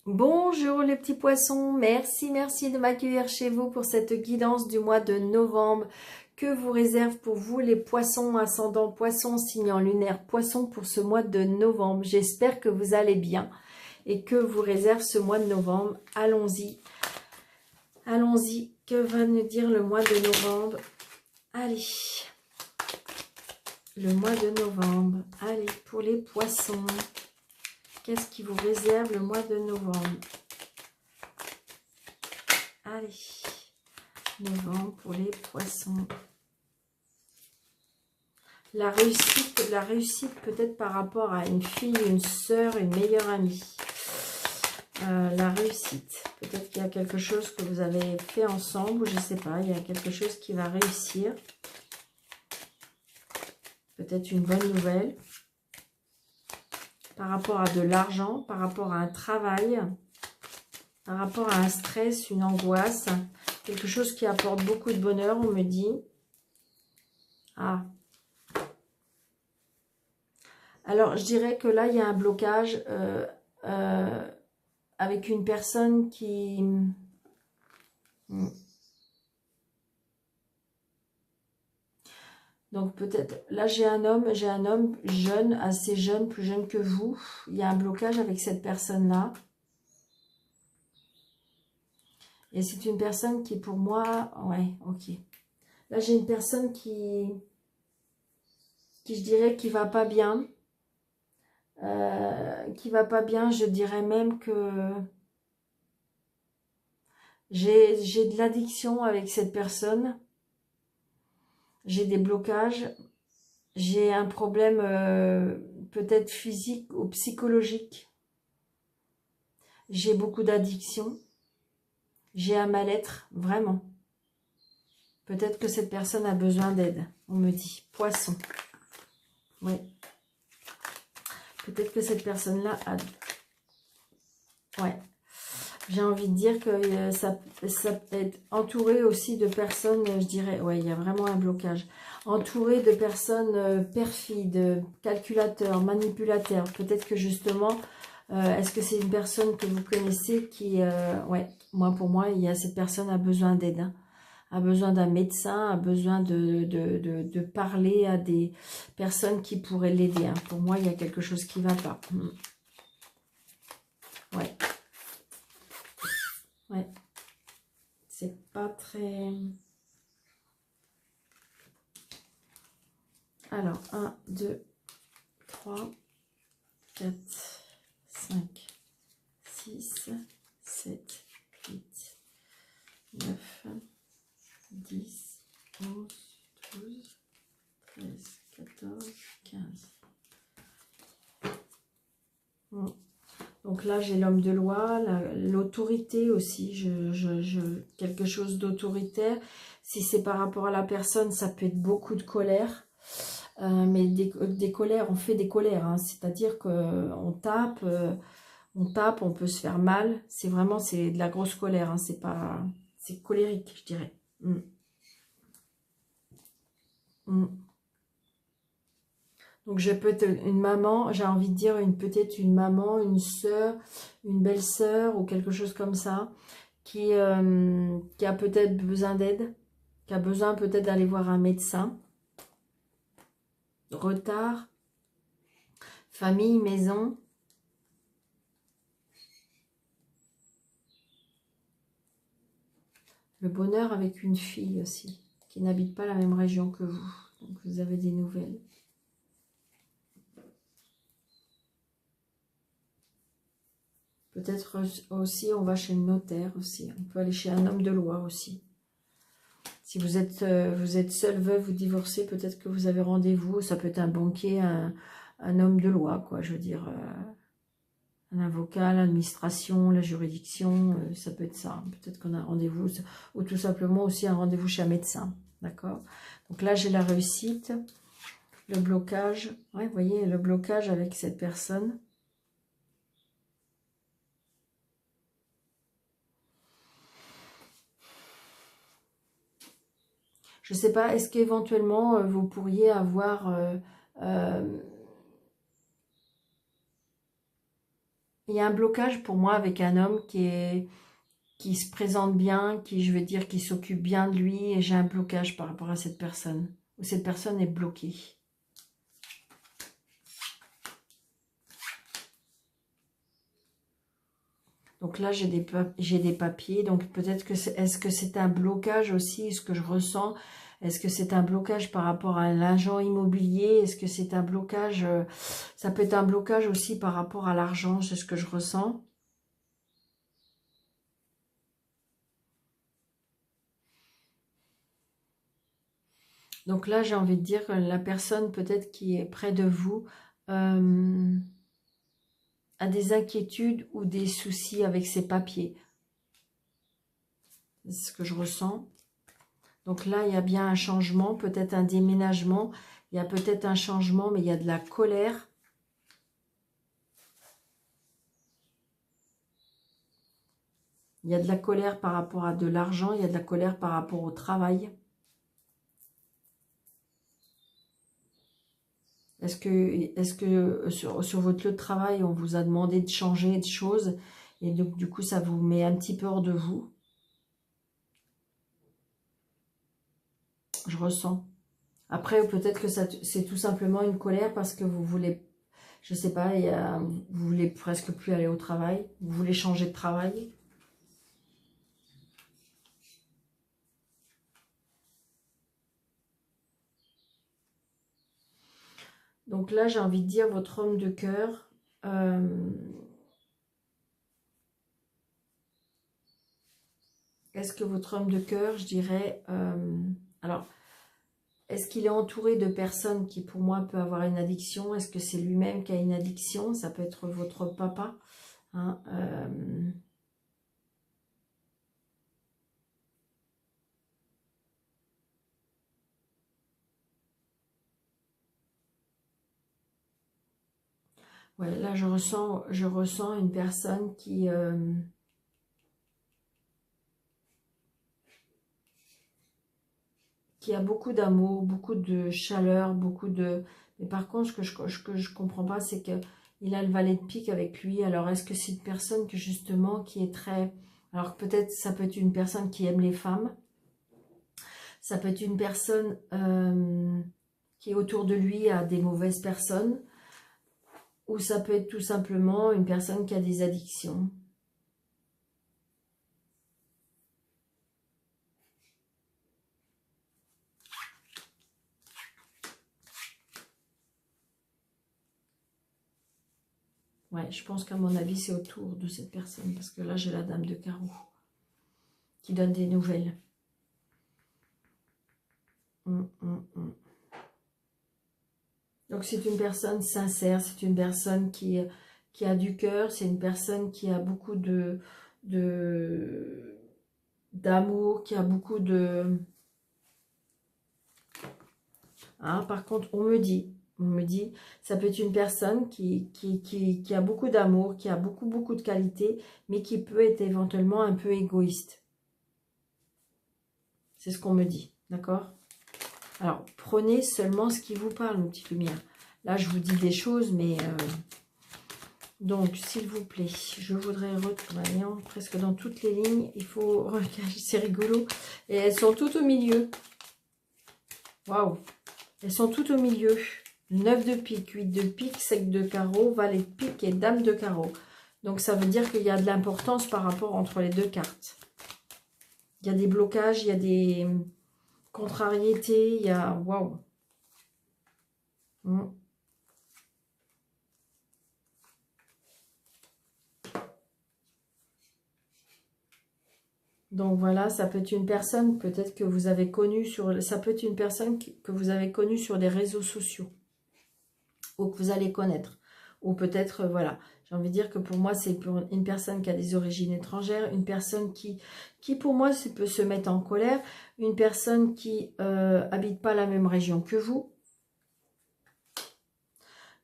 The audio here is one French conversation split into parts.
Bonjour les petits poissons, merci de m'accueillir chez vous pour cette guidance du mois de novembre que vous réserve pour vous les poissons, ascendant poissons, signe lunaire poisson pour ce mois de novembre. J'espère que vous allez bien et que vous réserve ce mois de novembre. Allons-y, que va nous dire le mois de novembre? Allez, le mois de novembre, allez pour les poissons. Qu'est-ce qui vous réserve le mois de novembre? Allez, novembre pour les poissons. La réussite peut-être par rapport à une fille, une sœur, une meilleure amie. La réussite, peut-être qu'il y a quelque chose que vous avez fait ensemble, ou je ne sais pas, il y a quelque chose qui va réussir. Peut-être une bonne nouvelle. Par rapport à de l'argent, par rapport à un travail, par rapport à un stress, une angoisse, quelque chose qui apporte beaucoup de bonheur, on me dit. Ah. Alors, je dirais que là, il y a un blocage avec une personne qui... Donc peut-être, là j'ai un homme jeune, assez jeune, plus jeune que vous. Il y a un blocage avec cette personne-là. Et c'est une personne qui pour moi, ouais, ok. Là j'ai une personne qui je dirais qui va pas bien. Je dirais même que j'ai de l'addiction avec cette personne. J'ai des blocages. J'ai un problème peut-être physique ou psychologique. J'ai beaucoup d'addiction. J'ai un mal-être, vraiment. Peut-être que cette personne a besoin d'aide, on me dit. Poisson. Oui. Peut-être que cette personne-là a... Ouais. J'ai envie de dire que ça peut être entouré aussi de personnes, je dirais, ouais, il y a vraiment un blocage. Entouré de personnes perfides, calculateurs, manipulateurs. Peut-être que justement, est-ce que c'est une personne que vous connaissez qui... ouais, pour moi, cette personne a besoin d'aide. Hein. A besoin d'un médecin, a besoin de parler à des personnes qui pourraient l'aider. Hein. Pour moi, il y a quelque chose qui ne va pas. Ouais. Ouais. C'est pas très... Alors, 1, 2, 3, 4, 5, 6, 7, 8, 9, 10, 11, 12, 13, 14, 15. Donc là, j'ai l'homme de loi, l'autorité aussi, quelque chose d'autoritaire. Si c'est par rapport à la personne, ça peut être beaucoup de colère. Mais des colères, on fait des colères. Hein, c'est-à-dire qu'on tape, on peut se faire mal. C'est vraiment, c'est de la grosse colère. Hein, c'est colérique, je dirais. Donc je peux être une maman, j'ai envie de dire peut-être une maman, une sœur, une belle-sœur ou quelque chose comme ça, qui a peut-être besoin d'aide, qui a besoin peut-être d'aller voir un médecin. Retard, famille, maison. Le bonheur avec une fille aussi, qui n'habite pas la même région que vous. Donc vous avez des nouvelles. Peut-être aussi, on va chez le notaire aussi. On peut aller chez un homme de loi aussi. Si vous êtes seul, veuve ou divorcé, peut-être que vous avez rendez-vous. Ça peut être un banquier, un homme de loi, quoi. Je veux dire, un avocat, l'administration, la juridiction, ça peut être ça. Peut-être qu'on a un rendez-vous, ou tout simplement aussi un rendez-vous chez un médecin. D'accord? Donc là, j'ai la réussite, le blocage. Ouais, vous voyez, le blocage avec cette personne. Je ne sais pas, est-ce qu'éventuellement, vous pourriez avoir il y a un blocage pour moi avec un homme qui se présente bien, qui, je veux dire, qui s'occupe bien de lui, et j'ai un blocage par rapport à cette personne. Cette personne est bloquée. Donc là, j'ai des papiers. Donc peut-être que est-ce que c'est un blocage aussi, ce que je ressens? Est-ce que c'est un blocage par rapport à l'agent immobilier? Est-ce que c'est un blocage? Ça peut être un blocage aussi par rapport à l'argent, c'est ce que je ressens. Donc là, j'ai envie de dire que la personne peut-être qui est près de vous a des inquiétudes ou des soucis avec ses papiers. C'est ce que je ressens. Donc là, il y a bien un changement, peut-être un déménagement. Il y a peut-être un changement, mais il y a de la colère. Il y a de la colère par rapport à de l'argent. Il y a de la colère par rapport au travail. Est-ce que sur votre lieu de travail, on vous a demandé de changer de choses et donc du coup, ça vous met un petit peu hors de vous? Je ressens. Après, peut-être que c'est tout simplement une colère parce que vous voulez, je sais pas, vous voulez presque plus aller au travail, vous voulez changer de travail. Donc là, j'ai envie de dire votre homme de cœur. Est-ce que votre homme de cœur, je dirais, alors, est-ce qu'il est entouré de personnes qui, pour moi, peuvent avoir une addiction? Est-ce que c'est lui-même qui a une addiction? Ça peut être votre papa. Hein, ouais, là, je ressens une personne qui a beaucoup d'amour, beaucoup de chaleur, beaucoup de... Mais par contre, ce que je comprends pas, c'est que il a le valet de pique avec lui. Alors, est-ce que c'est une personne que justement qui est très... Alors, peut-être ça peut être une personne qui aime les femmes. Ça peut être une personne qui autour de lui a des mauvaises personnes. Ou ça peut être tout simplement une personne qui a des addictions. Ouais, je pense qu'à mon avis, c'est autour de cette personne. Parce que là, j'ai la dame de carreau qui donne des nouvelles. Donc, c'est une personne sincère. C'est une personne qui a du cœur. C'est une personne qui a beaucoup d'amour, qui a beaucoup de... Hein, par contre, on me dit, ça peut être une personne qui a beaucoup d'amour, qui a beaucoup de qualité, mais qui peut être éventuellement un peu égoïste. C'est ce qu'on me dit, d'accord? Alors, prenez seulement ce qui vous parle, mes petites lumières. Là, je vous dis des choses, mais... donc, s'il vous plaît, je voudrais retrouver presque dans toutes les lignes. Il faut... Regarde, c'est rigolo. Et elles sont toutes au milieu. Waouh! Elles sont toutes au milieu. 9 de pique, 8 de pique, 5 de carreau, valet de pique et dame de carreau. Donc, ça veut dire qu'il y a de l'importance par rapport entre les deux cartes. Il y a des blocages, il y a des contrariétés, il y a... Waouh! Donc voilà, ça peut être une personne peut-être que vous avez connue sur... Ça peut être une personne que vous avez connue sur des réseaux sociaux. Ou que vous allez connaître. Ou peut-être, voilà, j'ai envie de dire que pour moi, c'est pour une personne qui a des origines étrangères, une personne qui pour moi, peut se mettre en colère, une personne qui habite pas la même région que vous.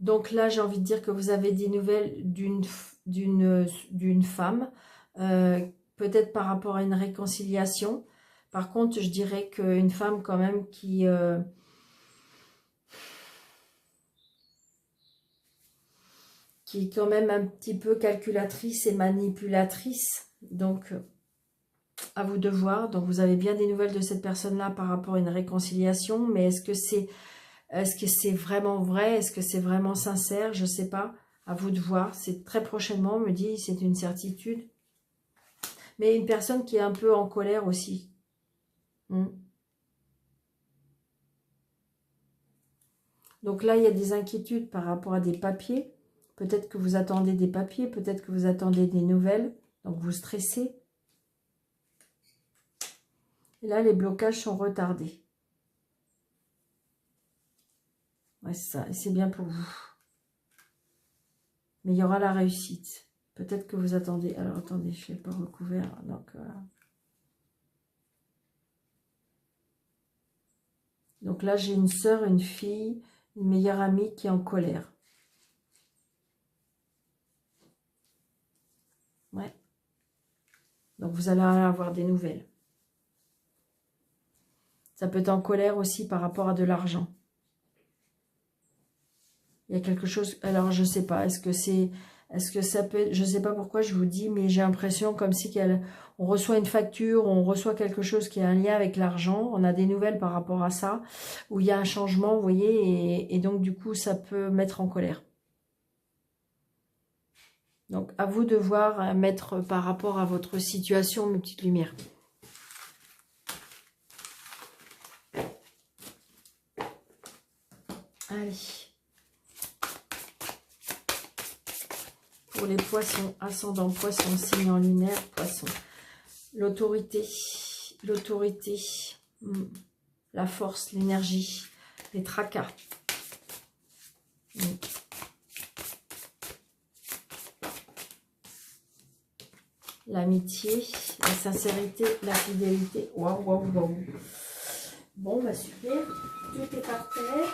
Donc là, j'ai envie de dire que vous avez des nouvelles d'une femme, peut-être par rapport à une réconciliation. Par contre, je dirais qu'une femme quand même qui... qui est quand même un petit peu calculatrice et manipulatrice. Donc, à vous de voir. Donc, vous avez bien des nouvelles de cette personne-là par rapport à une réconciliation. Mais est-ce que c'est vraiment vrai? Est-ce que c'est vraiment sincère? Je ne sais pas. À vous de voir. C'est très prochainement, on me dit, c'est une certitude. Mais une personne qui est un peu en colère aussi. Donc là, il y a des inquiétudes par rapport à des papiers. Peut-être que vous attendez des papiers, peut-être que vous attendez des nouvelles. Donc vous stressez. Et là, les blocages sont retardés. Ouais, c'est ça. Et c'est bien pour vous. Mais il y aura la réussite. Peut-être que vous attendez. Alors, attendez, je ne l'ai pas recouvert. Donc là, j'ai une sœur, une fille, une meilleure amie qui est en colère. Ouais. Donc, vous allez avoir des nouvelles. Ça peut être en colère aussi par rapport à de l'argent. Il y a quelque chose... Alors, je ne sais pas. Est-ce que ça peut être... Je ne sais pas pourquoi je vous dis, mais j'ai l'impression comme si on reçoit une facture, on reçoit quelque chose qui a un lien avec l'argent. On a des nouvelles par rapport à ça, où il y a un changement, vous voyez, et donc, du coup, ça peut mettre en colère. Donc, à vous de voir, mettre par rapport à votre situation, mes petites lumières. Allez. Pour les poissons, ascendant poisson, signe en lunaire, poisson. L'autorité, la force, l'énergie, les tracas. L'amitié, la sincérité, la fidélité. Waouh, waouh, waouh. Bon, bah super. Tout est parfait.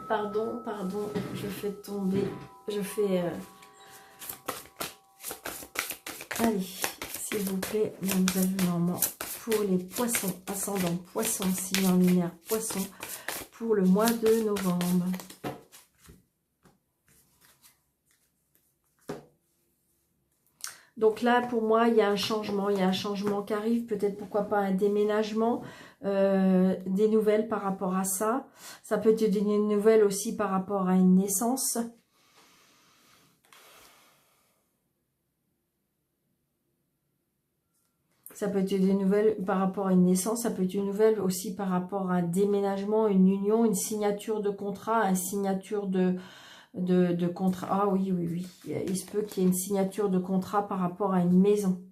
Pardon, je fais tomber. Allez, s'il vous plaît, mademoiselle Normand, pour les poissons, ascendant poisson, signe en lunaire, poisson, pour le mois de novembre. Donc là, pour moi, il y a un changement qui arrive, peut-être pourquoi pas un déménagement, des nouvelles par rapport à ça. Ça peut être des nouvelles aussi par rapport à une naissance. Ça peut être des nouvelles par rapport à une naissance, ça peut être une nouvelle aussi par rapport à un déménagement, une union, une signature de contrat, une signature de contrat. Ah oui, oui, oui. Il se peut qu'il y ait une signature de contrat par rapport à une maison.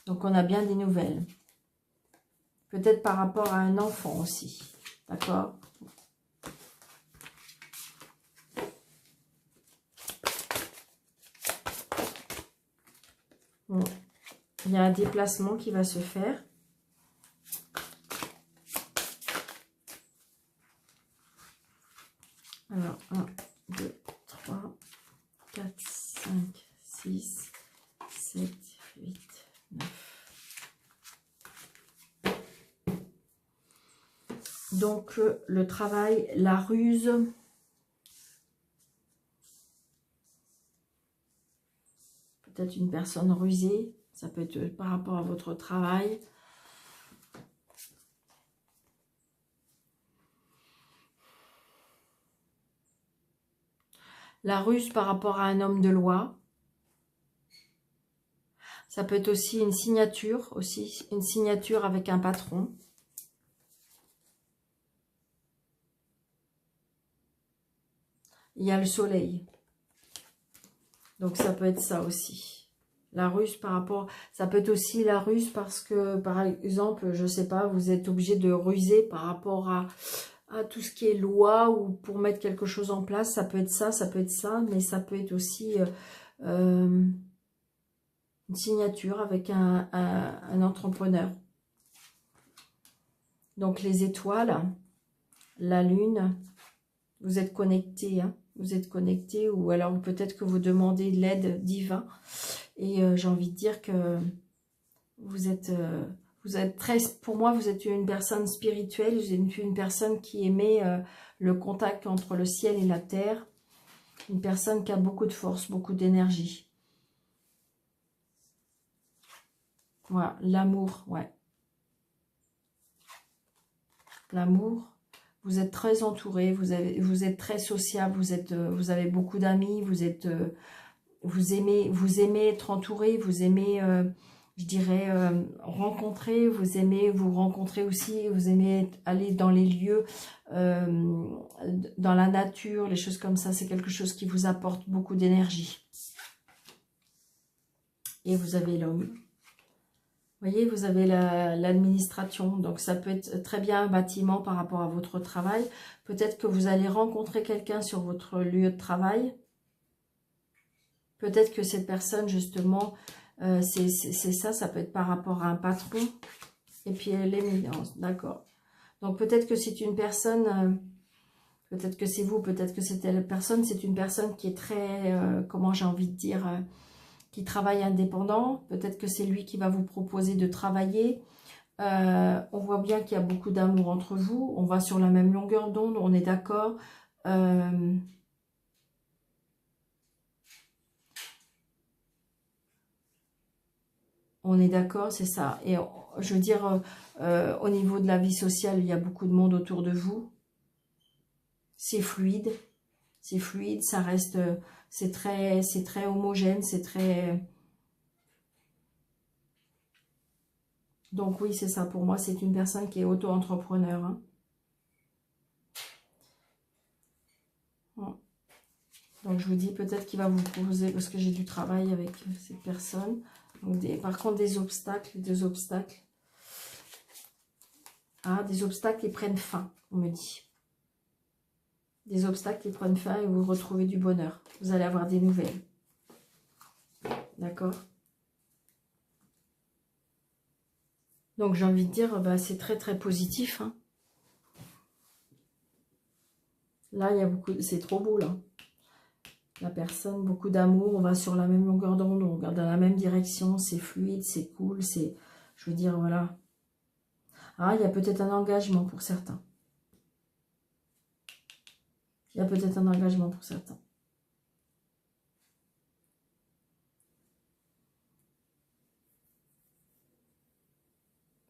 Donc, on a bien des nouvelles. Peut-être par rapport à un enfant aussi. D'accord? Bon. Il y a un déplacement qui va se faire. Alors, 1, 2, 3, 4, 5, 6, 7, 8, 9. Donc, le travail, la ruse. Peut-être une personne rusée. Ça peut être par rapport à votre travail. La ruse par rapport à un homme de loi. Ça peut être aussi une signature avec un patron. Il y a le soleil. Donc ça peut être ça aussi. La ruse par rapport... Ça peut être aussi la ruse parce que, par exemple, je ne sais pas, vous êtes obligé de ruser par rapport à tout ce qui est loi ou pour mettre quelque chose en place. Ça peut être ça, mais ça peut être aussi une signature avec un entrepreneur. Donc les étoiles, la lune, vous êtes connectés, hein, vous êtes connectés, ou alors peut-être que vous demandez l'aide divine. Et j'ai envie de dire que vous Vous êtes très, pour moi, vous êtes une personne spirituelle, vous êtes une personne qui aimait le contact entre le ciel et la terre. Une personne qui a beaucoup de force, beaucoup d'énergie. Voilà, l'amour, ouais. L'amour, vous êtes très entouré, vous êtes très sociable, vous avez beaucoup d'amis, vous aimez être entouré, vous aimez, je dirais, rencontrer, vous aimez vous rencontrer aussi, vous aimez aller dans les lieux, dans la nature, les choses comme ça, c'est quelque chose qui vous apporte beaucoup d'énergie. Et vous avez l'homme. Vous voyez, vous avez l'administration, donc ça peut être très bien un bâtiment par rapport à votre travail. Peut-être que vous allez rencontrer quelqu'un sur votre lieu de travail. Peut-être que cette personne, justement, c'est ça, ça peut être par rapport à un patron. Et puis l'éminence, d'accord. Donc peut-être que c'est une personne, peut-être que c'est vous, peut-être que c'est telle personne, c'est une personne qui est très, comment j'ai envie de dire, qui travaille indépendant. Peut-être que c'est lui qui va vous proposer de travailler. On voit bien qu'il y a beaucoup d'amour entre vous. On va sur la même longueur d'onde, on est d'accord. On est d'accord, c'est ça. Et je veux dire, au niveau de la vie sociale, il y a beaucoup de monde autour de vous. C'est fluide, ça reste, c'est très homogène, c'est très... Donc oui, c'est ça, pour moi, c'est une personne qui est auto-entrepreneur. Hein. Donc je vous dis peut-être qu'il va vous proposer, parce que j'ai du travail avec cette personne. Donc par contre, des obstacles. Ah, des obstacles qui prennent fin, on me dit. Des obstacles qui prennent fin et vous retrouvez du bonheur. Vous allez avoir des nouvelles. D'accord? Donc j'ai envie de dire, bah, c'est très très positif. Hein. Là, il y a beaucoup, c'est trop beau là. La personne, beaucoup d'amour, on va sur la même longueur d'onde, on regarde dans la même direction, c'est fluide, c'est cool, c'est, je veux dire, voilà. Ah, il y a peut-être un engagement pour certains. Il y a peut-être un engagement pour certains.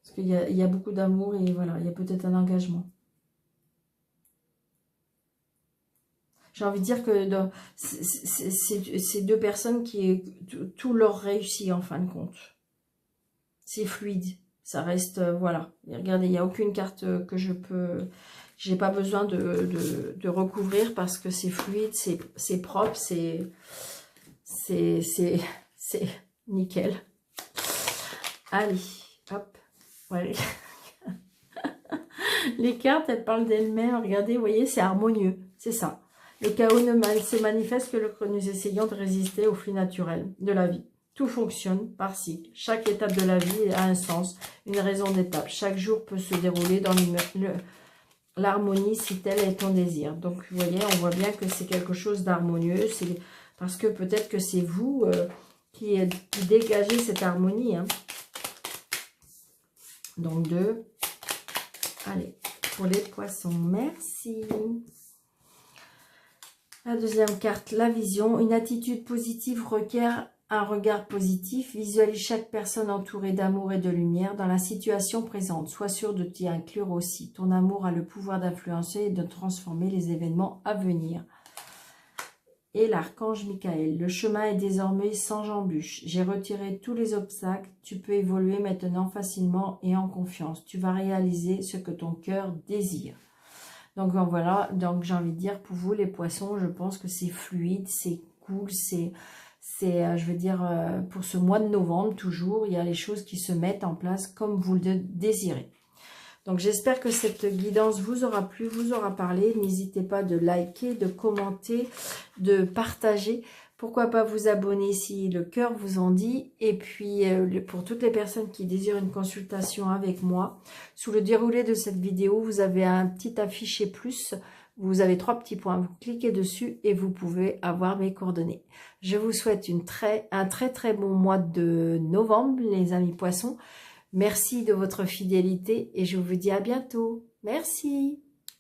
Parce qu'il y a beaucoup d'amour et voilà, il y a peut-être un engagement. J'ai envie de dire que c'est deux personnes qui tout leur réussit en fin de compte. C'est fluide, ça reste, voilà. Et regardez, il n'y a aucune carte que j'ai pas besoin de recouvrir parce que c'est fluide, c'est propre, c'est nickel. Allez, hop, voilà. Les cartes, elles parlent d'elles-mêmes. Regardez, vous voyez, c'est harmonieux, c'est ça. Le chaos ne se manifeste que lorsque nous essayons de résister au flux naturel de la vie. Tout fonctionne par cycle. Chaque étape de la vie a un sens, une raison d'étape. Chaque jour peut se dérouler dans l'harmonie si tel est ton désir. Donc, vous voyez, on voit bien que c'est quelque chose d'harmonieux. C'est parce que peut-être que c'est vous qui dégagez cette harmonie. Hein. Donc, 2. Allez, pour les poissons, merci. La deuxième carte, la vision. Une attitude positive requiert un regard positif. Visualise chaque personne entourée d'amour et de lumière dans la situation présente. Sois sûr de t'y inclure aussi. Ton amour a le pouvoir d'influencer et de transformer les événements à venir. Et l'archange Michael. Le chemin est désormais sans embûches. J'ai retiré tous les obstacles. Tu peux évoluer maintenant facilement et en confiance. Tu vas réaliser ce que ton cœur désire. Donc voilà, donc j'ai envie de dire pour vous les poissons, je pense que c'est fluide, c'est cool, c'est je veux dire, pour ce mois de novembre toujours, il y a les choses qui se mettent en place comme vous le désirez. Donc j'espère que cette guidance vous aura plu, vous aura parlé. N'hésitez pas de liker, de commenter, de partager. Pourquoi pas vous abonner si le cœur vous en dit. Et puis, pour toutes les personnes qui désirent une consultation avec moi, sous le déroulé de cette vidéo, vous avez un petit affiché plus. Vous avez 3 petits points. Vous cliquez dessus et vous pouvez avoir mes coordonnées. Je vous souhaite un très très bon mois de novembre, les amis poissons. Merci de votre fidélité et je vous dis à bientôt. Merci.